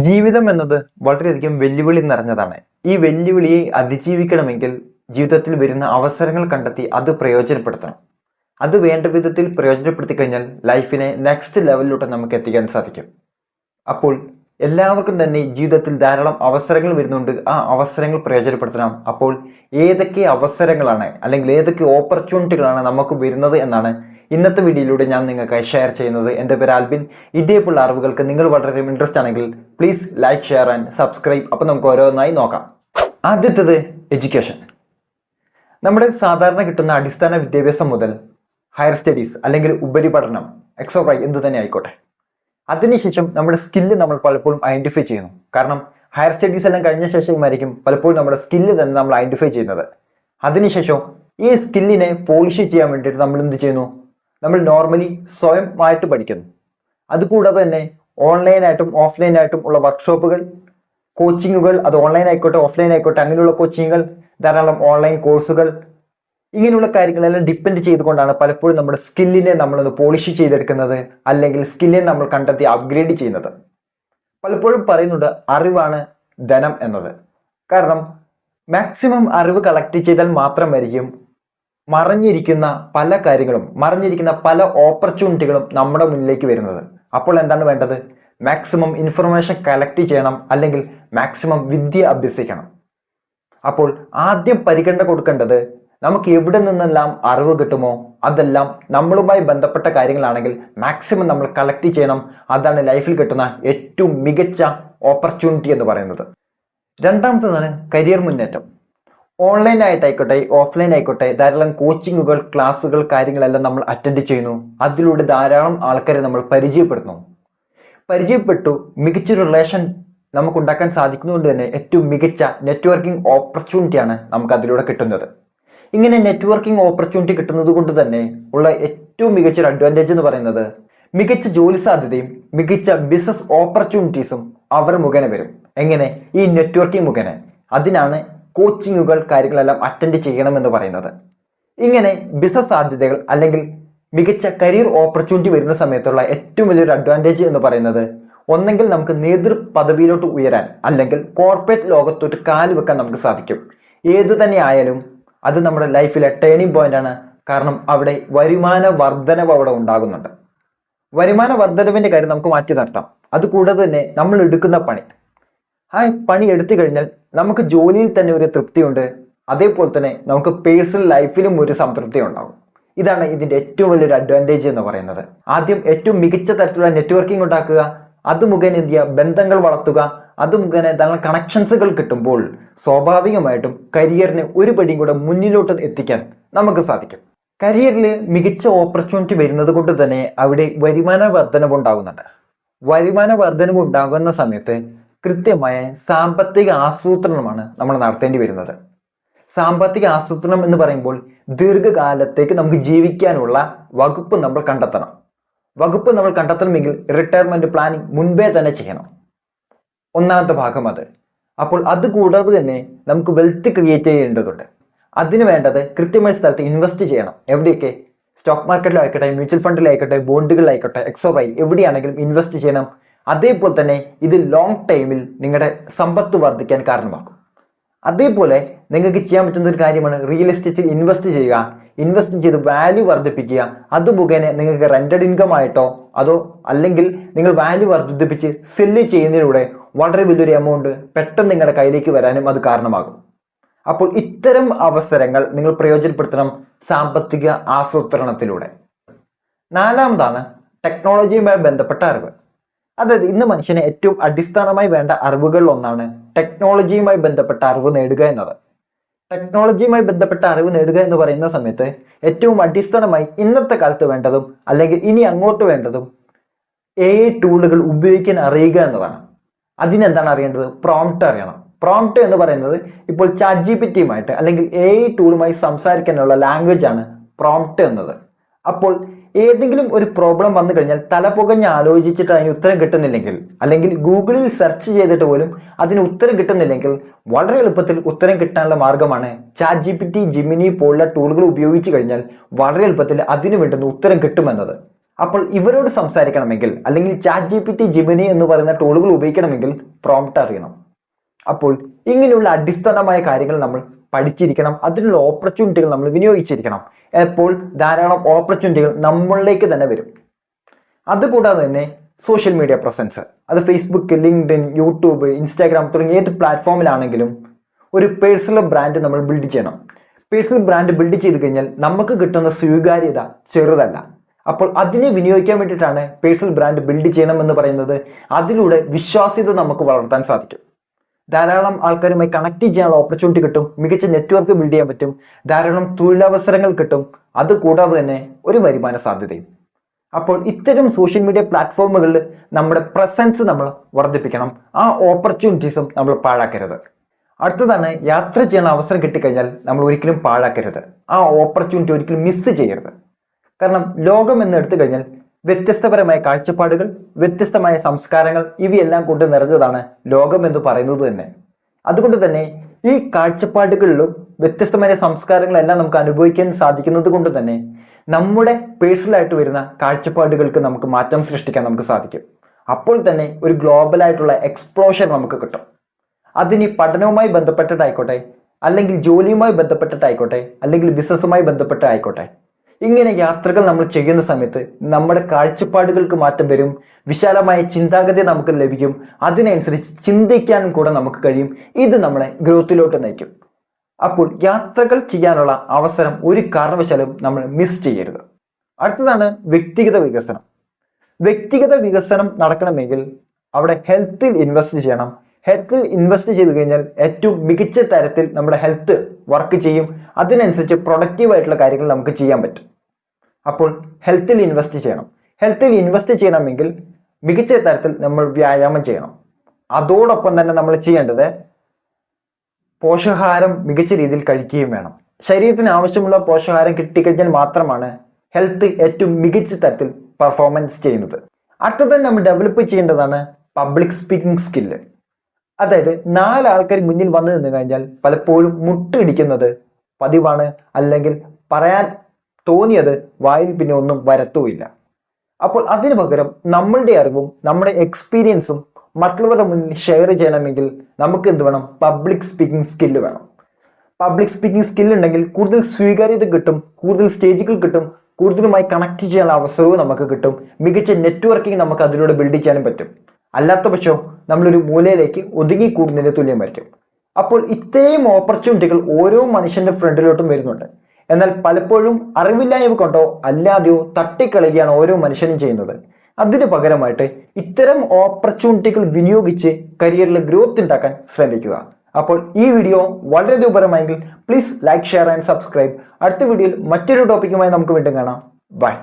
ജീവിതം എന്നത് വളരെയധികം വെല്ലുവിളി നിറഞ്ഞതാണ്. ഈ വെല്ലുവിളിയെ അതിജീവിക്കണമെങ്കിൽ ജീവിതത്തിൽ വരുന്ന അവസരങ്ങൾ കണ്ടെത്തി അത് പ്രയോജനപ്പെടുത്തണം. അത് വേണ്ട വിധത്തിൽ പ്രയോജനപ്പെടുത്തി കഴിഞ്ഞാൽ ലൈഫിനെ നെക്സ്റ്റ് ലെവലിലോട്ട് നമുക്ക് എത്തിക്കാൻ സാധിക്കും. അപ്പോൾ എല്ലാവർക്കും തന്നെ ജീവിതത്തിൽ ധാരാളം അവസരങ്ങൾ വരുന്നുണ്ട്. ആ അവസരങ്ങൾ പ്രയോജനപ്പെടുത്തണം. അപ്പോൾ ഏതൊക്കെ അവസരങ്ങളാണ് അല്ലെങ്കിൽ ഏതൊക്കെ ഓപ്പർച്യൂണിറ്റികളാണ് നമുക്ക് വരുന്നത് എന്നാണ് ഇന്നത്തെ വീഡിയോയിലൂടെ ഞാൻ നിങ്ങൾക്കായി ഷെയർ ചെയ്യുന്നത്. എൻ്റെ പേര് ആൽബിൻ. ഇതേപോലുള്ള അറിവുകൾക്ക് നിങ്ങൾ വളരെയധികം ഇൻട്രസ്റ്റ് ആണെങ്കിൽ please like, share and subscribe. അപ്പോൾ നമുക്ക് ഓരോന്നായി നോക്കാം. ആദ്യത്തേത് എഡ്യൂക്കേഷൻ. നമ്മുടെ സാധാരണ കിട്ടുന്ന അടിസ്ഥാന വിദ്യാഭ്യാസം മുതൽ ഹയർ സ്റ്റഡീസ് അല്ലെങ്കിൽ ഉപരിപഠനം, എക്സോവൈ എന്ത് തന്നെ ആയിക്കോട്ടെ, അതിനുശേഷം നമ്മുടെ സ്കില്ല് നമ്മൾ പലപ്പോഴും ഐഡന്റിഫൈ ചെയ്യുന്നു. കാരണം ഹയർ സ്റ്റഡീസ് എല്ലാം കഴിഞ്ഞ ശേഷമായിരിക്കും പലപ്പോഴും നമ്മുടെ സ്കില്ല് തന്നെ നമ്മൾ ഐഡന്റിഫൈ ചെയ്യുന്നത്. അതിനുശേഷം ഈ സ്കില്ലിനെ പോളിഷ് ചെയ്യാൻ വേണ്ടിയിട്ട് നമ്മൾ എന്ത് ചെയ്യുന്നു? നമ്മൾ നോർമലി സ്വയമായിട്ട് പഠിക്കുന്നു. അതുകൂടാതെ തന്നെ ഓൺലൈനായിട്ടും ഓഫ്ലൈനായിട്ടും ഉള്ള വർക്ക്ഷോപ്പുകൾ, കോച്ചിങ്ങുകൾ, അത് ഓൺലൈൻ ആയിക്കോട്ടെ ഓഫ്ലൈൻ ആയിക്കോട്ടെ, അങ്ങനെയുള്ള കോച്ചിങ്ങുകൾ, ധാരാളം ഓൺലൈൻ കോഴ്സുകൾ, ഇങ്ങനെയുള്ള കാര്യങ്ങളെല്ലാം ഡിപ്പെൻഡ് ചെയ്തുകൊണ്ടാണ് പലപ്പോഴും നമ്മുടെ സ്കില്ലിനെ നമ്മളൊന്ന് പോളിഷ് ചെയ്തെടുക്കുന്നത്, അല്ലെങ്കിൽ സ്കില്ലിനെ നമ്മൾ കണ്ടെത്തി അപ്ഗ്രേഡ് ചെയ്യുന്നത്. പലപ്പോഴും പറയുന്നുണ്ട് അറിവാണ് ധനം എന്നത്. കാരണം മാക്സിമം അറിവ് കളക്ട് ചെയ്താൽ മാത്രമായിരിക്കും മറഞ്ഞിരിക്കുന്ന പല കാര്യങ്ങളും, മറഞ്ഞിരിക്കുന്ന പല ഓപ്പർച്യൂണിറ്റികളും നമ്മുടെ മുന്നിലേക്ക് വരുന്നത്. അപ്പോൾ എന്താണ് വേണ്ടത്? മാക്സിമം ഇൻഫർമേഷൻ കളക്ട് ചെയ്യണം, അല്ലെങ്കിൽ മാക്സിമം വിദ്യ അഭ്യസിക്കണം. അപ്പോൾ ആദ്യം പരിഗണന കൊടുക്കേണ്ടത് നമുക്ക് എവിടെ നിന്നെല്ലാം അറിവ് കിട്ടുമോ അതെല്ലാം നമ്മളുമായി ബന്ധപ്പെട്ട കാര്യങ്ങളാണെങ്കിൽ മാക്സിമം നമ്മൾ കളക്ട് ചെയ്യണം. അതാണ് ലൈഫിൽ കിട്ടുന്ന ഏറ്റവും മികച്ച ഓപ്പർച്യൂണിറ്റി എന്ന് പറയുന്നത്. രണ്ടാമത്തേതാണ് കരിയർ മുന്നേറ്റം. ഓൺലൈൻ ആയിട്ടായിക്കോട്ടെ ഓഫ്ലൈൻ ആയിക്കോട്ടെ ധാരാളം കോച്ചിങ്ങുകൾ, ക്ലാസ്സുകൾ, കാര്യങ്ങളെല്ലാം നമ്മൾ അറ്റൻഡ് ചെയ്യുന്നു. അതിലൂടെ ധാരാളം ആൾക്കാരെ നമ്മൾ പരിചയപ്പെട്ടു മികച്ചൊരു റിലേഷൻ നമുക്ക് ഉണ്ടാക്കാൻ സാധിക്കുന്നതുകൊണ്ട് തന്നെ ഏറ്റവും മികച്ച നെറ്റ്വർക്കിംഗ് ഓപ്പർച്യൂണിറ്റിയാണ് നമുക്ക് അതിലൂടെ കിട്ടുന്നത്. ഇങ്ങനെ നെറ്റ്വർക്കിംഗ് ഓപ്പർച്യൂണിറ്റി കിട്ടുന്നത് കൊണ്ട് തന്നെ ഉള്ള ഏറ്റവും മികച്ചൊരു അഡ്വാൻറ്റേജ് എന്ന് പറയുന്നത് മികച്ച ജോലി സാധ്യതയും മികച്ച ബിസിനസ് ഓപ്പർച്യൂണിറ്റീസും അവർ മുഖേന വരും. എങ്ങനെ? ഈ നെറ്റ്വർക്കിംഗ് മുഖേന. അതിനാണ് കോച്ചിങ്ങുകൾ, കാര്യങ്ങളെല്ലാം അറ്റൻഡ് ചെയ്യണമെന്ന് പറയുന്നത്. ഇങ്ങനെ ബിസിനസ് സാധ്യതകൾ അല്ലെങ്കിൽ മികച്ച കരിയർ ഓപ്പർച്യൂണിറ്റി വരുന്ന സമയത്തുള്ള ഏറ്റവും വലിയൊരു അഡ്വാൻറ്റേജ് എന്ന് പറയുന്നത് ഒന്നെങ്കിൽ നമുക്ക് നേതൃ പദവിയിലോട്ട് ഉയരാൻ, അല്ലെങ്കിൽ കോർപ്പറേറ്റ് ലോകത്തോട്ട് കാല് വെക്കാൻ നമുക്ക് സാധിക്കും. ഏത് തന്നെ ആയാലും അത് നമ്മുടെ ലൈഫിലെ ടേണിംഗ് പോയിന്റ് ആണ്. കാരണം അവിടെ വരുമാന വർധനവ് അവിടെ ഉണ്ടാകുന്നുണ്ട്. വരുമാന വർധനവിന്റെ കാര്യം നമുക്ക് മാറ്റി നിർത്താം. അതുകൂടാതെ തന്നെ നമ്മൾ എടുക്കുന്ന പണി, ആ പണി എടുത്തു കഴിഞ്ഞാൽ നമുക്ക് ജോലിയിൽ തന്നെ ഒരു തൃപ്തിയുണ്ട്. അതേപോലെ തന്നെ നമുക്ക് പേഴ്സണൽ ലൈഫിലും ഒരു സംതൃപ്തി ഉണ്ടാകും. ഇതാണ് ഇതിന്റെ ഏറ്റവും വലിയൊരു അഡ്വാൻറ്റേജ് എന്ന് പറയുന്നത്. ആദ്യം ഏറ്റവും മികച്ച തരത്തിലുള്ള നെറ്റ്വർക്കിംഗ് ഉണ്ടാക്കുക, അത് മുഖേന എന്ത് ചെയ്യുക? ബന്ധങ്ങൾ വളർത്തുക. അത് മുഖേന ധാരാളം കണക്ഷൻസുകൾ കിട്ടുമ്പോൾ സ്വാഭാവികമായിട്ടും കരിയറിനെ ഒരു പടിയും കൂടെ മുന്നിലോട്ട് എത്തിക്കാൻ നമുക്ക് സാധിക്കും. കരിയറിൽ മികച്ച ഓപ്പർച്യൂണിറ്റി വരുന്നത് കൊണ്ട് തന്നെ അവിടെ വരുമാന വർധനവ് ഉണ്ടാകുന്നുണ്ട്. വരുമാന വർധനവ് ഉണ്ടാകുന്ന സമയത്ത് കൃത്യമായ സാമ്പത്തിക ആസൂത്രണമാണ് നമ്മൾ നടത്തേണ്ടി വരുന്നത്. സാമ്പത്തിക ആസൂത്രണം എന്ന് പറയുമ്പോൾ ദീർഘകാലത്തേക്ക് നമുക്ക് ജീവിക്കാനുള്ള വകുപ്പ് നമ്മൾ കണ്ടെത്തണം. വകുപ്പ് നമ്മൾ കണ്ടെത്തണമെങ്കിൽ റിട്ടയർമെന്റ് പ്ലാനിങ് മുൻപേ തന്നെ ചെയ്യണം. ഒന്നാമത്തെ ഭാഗം അത്. അപ്പോൾ അത് കൂടാതെ തന്നെ നമുക്ക് വെൽത്ത് ക്രിയേറ്റ് ചെയ്യേണ്ടതുണ്ട്. അതിന് വേണ്ടത് കൃത്യമായ സ്ഥലത്ത് ഇൻവെസ്റ്റ് ചെയ്യണം. എവിടെയൊക്കെ? സ്റ്റോക്ക് മാർക്കറ്റിലായിക്കോട്ടെ, മ്യൂച്വൽ ഫണ്ടിലായിക്കോട്ടെ, ബോണ്ടുകളിലായിക്കോട്ടെ, എക്സോവൈ എവിടെയാണെങ്കിലും ഇൻവെസ്റ്റ് ചെയ്യണം. അതേപോലെ തന്നെ ഇത് ലോങ് ടൈമിൽ നിങ്ങളുടെ സമ്പത്ത് വർദ്ധിക്കാൻ കാരണമാക്കും. അതേപോലെ നിങ്ങൾക്ക് ചെയ്യാൻ പറ്റുന്ന ഒരു കാര്യമാണ് റിയൽ എസ്റ്റേറ്റിൽ ഇൻവെസ്റ്റ് ചെയ്യുക. ഇൻവെസ്റ്റ് ചെയ്ത് വാല്യൂ വർദ്ധിപ്പിക്കുക. അത് മുഖേന നിങ്ങൾക്ക് റെന്റഡ് ഇൻകം ആയിട്ടോ അതോ അല്ലെങ്കിൽ നിങ്ങൾ വാല്യൂ വർദ്ധിപ്പിച്ച് സെല്ല് ചെയ്യുന്നതിലൂടെ വളരെ വലിയൊരു എമൗണ്ട് പെട്ടെന്ന് നിങ്ങളുടെ കയ്യിലേക്ക് വരാനും അത് കാരണമാകും. അപ്പോൾ ഇത്തരം അവസരങ്ങൾ നിങ്ങൾ പ്രയോജനപ്പെടുത്തണം സാമ്പത്തിക ആസൂത്രണത്തിലൂടെ. നാലാമതാണ് ടെക്നോളജിയുമായി ബന്ധപ്പെട്ട അറിവ്. അതായത് ഇന്ന് മനുഷ്യന് ഏറ്റവും അടിസ്ഥാനമായി വേണ്ട അറിവുകളിൽ ഒന്നാണ് ടെക്നോളജിയുമായി ബന്ധപ്പെട്ട അറിവ് നേടുക എന്നത്. ടെക്നോളജിയുമായി ബന്ധപ്പെട്ട അറിവ് നേടുക എന്ന് പറയുന്ന സമയത്ത് ഏറ്റവും അടിസ്ഥാനമായി ഇന്നത്തെ കാലത്ത് വേണ്ടതും അല്ലെങ്കിൽ ഇനി അങ്ങോട്ട് വേണ്ടതും AI ടൂളുകൾ ഉപയോഗിക്കാൻ അറിയുക എന്നതാണ്. അതിനെന്താണ് അറിയേണ്ടത്? പ്രോംപ്റ്റ് അറിയണം. പ്രോംപ്റ്റ് എന്ന് പറയുന്നത് ഇപ്പോൾ ChatGPT-യുമായിട്ട് അല്ലെങ്കിൽ AI ടൂളുമായി സംസാരിക്കാനുള്ള ലാംഗ്വേജ് ആണ് പ്രോംപ്റ്റ് എന്നത്. അപ്പോൾ ഏതെങ്കിലും ഒരു പ്രോബ്ലം വന്നു കഴിഞ്ഞാൽ തലപുകഞ്ഞ് ആലോചിച്ചിട്ട് അതിന് ഉത്തരം കിട്ടുന്നില്ലെങ്കിൽ, അല്ലെങ്കിൽ ഗൂഗിളിൽ സെർച്ച് ചെയ്തിട്ട് പോലും അതിന് ഉത്തരം കിട്ടുന്നില്ലെങ്കിൽ വളരെ എളുപ്പത്തിൽ ഉത്തരം കിട്ടാനുള്ള മാർഗമാണ് ChatGPT, Gemini പോലുള്ള ടൂളുകൾ ഉപയോഗിച്ച് കഴിഞ്ഞാൽ വളരെ എളുപ്പത്തിൽ അതിന് വേണ്ടുന്ന ഉത്തരം കിട്ടുമെന്നത്. അപ്പോൾ ഇവരോട് സംസാരിക്കണമെങ്കിൽ അല്ലെങ്കിൽ ChatGPT, Gemini എന്ന് പറയുന്ന ടൂളുകൾ ഉപയോഗിക്കണമെങ്കിൽ പ്രോംപ്റ്റ് അറിയണം. അപ്പോൾ ഇങ്ങനെയുള്ള അടിസ്ഥാനമായ കാര്യങ്ങൾ നമ്മൾ പഠിച്ചിരിക്കണം. അതിനുള്ള ഓപ്പർച്യൂണിറ്റികൾ നമ്മൾ വിനിയോഗിച്ചിരിക്കണം. അപ്പോൾ ധാരാളം ഓപ്പർച്യൂണിറ്റികൾ നമ്മളിലേക്ക് തന്നെ വരും. അതുകൂടാതെ തന്നെ സോഷ്യൽ മീഡിയ പ്രസൻസ്, അത് ഫേസ്ബുക്ക്, ലിങ്ക്ഡിൻ, യൂട്യൂബ്, ഇൻസ്റ്റാഗ്രാം തുടങ്ങിയ ഏത് പ്ലാറ്റ്ഫോമിലാണെങ്കിലും ഒരു പേഴ്സണൽ ബ്രാൻഡ് നമ്മൾ ബിൽഡ് ചെയ്യണം. പേഴ്സണൽ ബ്രാൻഡ് ബിൽഡ് ചെയ്ത് കഴിഞ്ഞാൽ നമുക്ക് കിട്ടുന്ന സ്വീകാര്യത ചെറുതല്ല. അപ്പോൾ അതിനെ വിനിയോഗിക്കാൻ വേണ്ടിയിട്ടാണ് പേഴ്സണൽ ബ്രാൻഡ് ബിൽഡ് ചെയ്യണം എന്ന് പറയുന്നത്. അതിലൂടെ വിശ്വാസ്യത നമുക്ക് വളർത്താൻ സാധിക്കും. ധാരാളം ആൾക്കാരുമായി കണക്ട് ചെയ്യാനുള്ള ഓപ്പർച്യൂണിറ്റി കിട്ടും. മികച്ച നെറ്റ്വർക്ക് ബിൽഡ് ചെയ്യാൻ പറ്റും. ധാരാളം തൊഴിലവസരങ്ങൾ കിട്ടും. അതുകൂടാതെ തന്നെ ഒരു വരുമാന സാധ്യതയും. അപ്പോൾ ഇത്തരം സോഷ്യൽ മീഡിയ പ്ലാറ്റ്ഫോമുകളിൽ നമ്മുടെ പ്രസൻസ് നമ്മൾ വർദ്ധിപ്പിക്കണം. ആ ഓപ്പർച്യൂണിറ്റീസും നമ്മൾ പാഴാക്കരുത്. അടുത്തതാണ്, യാത്ര ചെയ്യാൻ അവസരം കിട്ടിക്കഴിഞ്ഞാൽ നമ്മൾ ഒരിക്കലും പാഴാക്കരുത്. ആ ഓപ്പർച്യൂണിറ്റി ഒരിക്കലും മിസ് ചെയ്യരുത്. കാരണം ലോകം എന്ന് എടുത്തു കഴിഞ്ഞാൽ വ്യത്യസ്തപരമായ കാഴ്ചപ്പാടുകൾ, വ്യത്യസ്തമായ സംസ്കാരങ്ങൾ, ഇവയെല്ലാം കൊണ്ട് നിറഞ്ഞതാണ് ലോകം എന്ന് പറയുന്നത് തന്നെ. അതുകൊണ്ട് തന്നെ ഈ കാഴ്ചപ്പാടുകളിലും വ്യത്യസ്തമായ സംസ്കാരങ്ങളെല്ലാം നമുക്ക് അനുഭവിക്കാൻ സാധിക്കുന്നത് കൊണ്ട് തന്നെ നമ്മുടെ പേഴ്സണലായിട്ട് വരുന്ന കാഴ്ചപ്പാടുകൾക്ക് നമുക്ക് മാറ്റം സൃഷ്ടിക്കാൻ നമുക്ക് സാധിക്കും. അപ്പോൾ തന്നെ ഒരു ഗ്ലോബലായിട്ടുള്ള എക്സ്പ്ലോഷൻ നമുക്ക് കിട്ടും. അതിന് പഠനവുമായി ബന്ധപ്പെട്ടിട്ടായിക്കോട്ടെ, അല്ലെങ്കിൽ ജോലിയുമായി ബന്ധപ്പെട്ടിട്ടായിക്കോട്ടെ, അല്ലെങ്കിൽ ബിസിനസ്സുമായി ബന്ധപ്പെട്ടായിക്കോട്ടെ, ഇങ്ങനെ യാത്രകൾ നമ്മൾ ചെയ്യുന്ന സമയത്ത് നമ്മുടെ കാഴ്ചപ്പാടുകൾക്ക് മാറ്റം വരും. വിശാലമായ ചിന്താഗതി നമുക്ക് ലഭിക്കും. അതിനനുസരിച്ച് ചിന്തിക്കാനും കൂടെ നമുക്ക് കഴിയും. ഇത് നമ്മളെ ഗ്രോത്തിലോട്ട് നയിക്കും. അപ്പോൾ യാത്രകൾ ചെയ്യാനുള്ള അവസരം ഒരു കാരണവശാലും നമ്മൾ മിസ് ചെയ്യരുത്. അടുത്തതാണ് വ്യക്തിഗത വികസനം. വ്യക്തിഗത വികസനം നടക്കണമെങ്കിൽ അവിടെ ഹെൽത്തിൽ ഇൻവെസ്റ്റ് ചെയ്യണം. ഹെൽത്തിൽ ഇൻവെസ്റ്റ് ചെയ്ത് കഴിഞ്ഞാൽ ഏറ്റവും മികച്ച തരത്തിൽ നമ്മുടെ ഹെൽത്ത് വർക്ക് ചെയ്യും. അതിനനുസരിച്ച് പ്രൊഡക്റ്റീവ് ആയിട്ടുള്ള കാര്യങ്ങൾ നമുക്ക് ചെയ്യാൻ പറ്റും. അപ്പോൾ ഹെൽത്തിൽ ഇൻവെസ്റ്റ് ചെയ്യണം. ഹെൽത്തിൽ ഇൻവെസ്റ്റ് ചെയ്യണമെങ്കിൽ മികച്ച തരത്തിൽ നമ്മൾ വ്യായാമം ചെയ്യണം. അതോടൊപ്പം തന്നെ നമ്മൾ ചെയ്യേണ്ടത് പോഷകാഹാരം മികച്ച രീതിയിൽ കഴിക്കുകയും വേണം. ശരീരത്തിന് ആവശ്യമുള്ള പോഷകാഹാരം കിട്ടിക്കഴിഞ്ഞാൽ മാത്രമാണ് ഹെൽത്ത് ഏറ്റവും മികച്ച തരത്തിൽ പെർഫോമൻസ് ചെയ്യുന്നത്. അടുത്തത് നമ്മൾ ഡെവലപ്പ് ചെയ്യേണ്ടതാണ് പബ്ലിക് സ്പീക്കിംഗ് സ്കില്ല്. അതായത് 4 ആൾക്കാർ മുന്നിൽ വന്നു നിന്ന് കഴിഞ്ഞാൽ പലപ്പോഴും മുട്ടിടിക്കുന്നത് പതിവാണ്. അല്ലെങ്കിൽ പറയാൻ തോന്നിയത് വായിൽ പിന്നെ ഒന്നും വരത്തുമില്ല. അപ്പോൾ അതിനു പകരം നമ്മളുടെ അറിവും നമ്മുടെ എക്സ്പീരിയൻസും മറ്റുള്ളവരുടെ മുന്നിൽ ഷെയർ ചെയ്യണമെങ്കിൽ നമുക്ക് എന്ത് വേണം? പബ്ലിക് സ്പീക്കിംഗ് സ്കില്ല് വേണം. പബ്ലിക് സ്പീക്കിംഗ് സ്കില്ല് ഉണ്ടെങ്കിൽ കൂടുതൽ സ്വീകാര്യത കിട്ടും, കൂടുതൽ സ്റ്റേജുകൾ കിട്ടും, കൂടുതലുമായി കണക്ട് ചെയ്യാനുള്ള അവസരവും നമുക്ക് കിട്ടും. മികച്ച നെറ്റ്വർക്കിംഗ് നമുക്ക് അതിലൂടെ ബിൽഡ് ചെയ്യാനും പറ്റും. അല്ലാത്ത പക്ഷം നമ്മളൊരു മൂലയിലേക്ക് ഒതുങ്ങിക്കൂടുന്നതിന് തുല്യമായിരിക്കും. അപ്പോൾ ഇത്രയും ഓപ്പർച്യൂണിറ്റികൾ ഓരോ മനുഷ്യന്റെ ഫ്രണ്ടിലോട്ടും വരുന്നുണ്ട്. എന്നാൽ പലപ്പോഴും അറിവില്ലായ്മ കൊണ്ടോ അല്ലാതെയോ തട്ടിക്കളയുകയാണ് ഓരോ മനുഷ്യനും ചെയ്യുന്നത്. അതിന് പകരമായിട്ട് ഇത്തരം ഓപ്പർച്യൂണിറ്റികൾ വിനിയോഗിച്ച് കരിയറിൽ ഗ്രോത്ത് ഉണ്ടാക്കാൻ ശ്രമിക്കുക. അപ്പോൾ ഈ വീഡിയോ വളരെ ഉപകാരമായെങ്കിൽ please like, share and subscribe. അടുത്ത വീഡിയോയിൽ മറ്റൊരു ടോപ്പിക്കുമായി നമുക്ക് വീണ്ടും കാണാം. ബൈ.